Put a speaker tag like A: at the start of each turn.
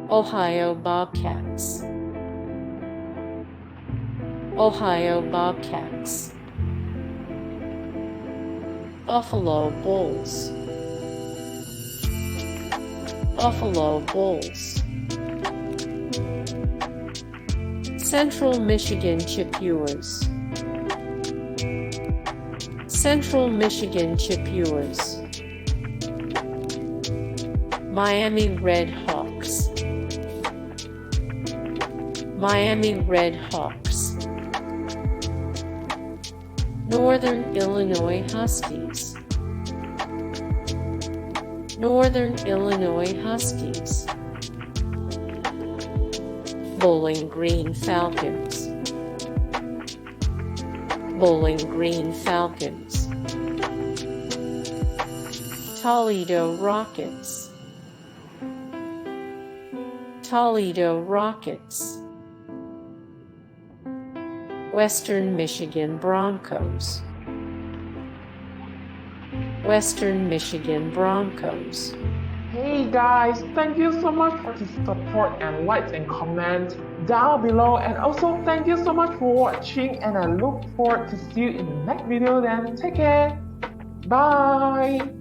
A: Ohio Bobcats, Ohio Bobcats. Buffalo Bulls, Buffalo Bulls. Central Michigan Chippewas, Central Michigan Chippewas. Miami RedHawks, Miami RedHawks. Northern Illinois Huskies, Northern Illinois Huskies. Bowling Green Falcons, Bowling Green Falcons. Toledo Rockets, Toledo Rockets. Western Michigan Broncos, Western Michigan Broncos.
B: Hey guys, thank you so much for the support and likes and comments down below, and also thank you so much for watching, and I look forward to see you in the next video. Then take care, bye.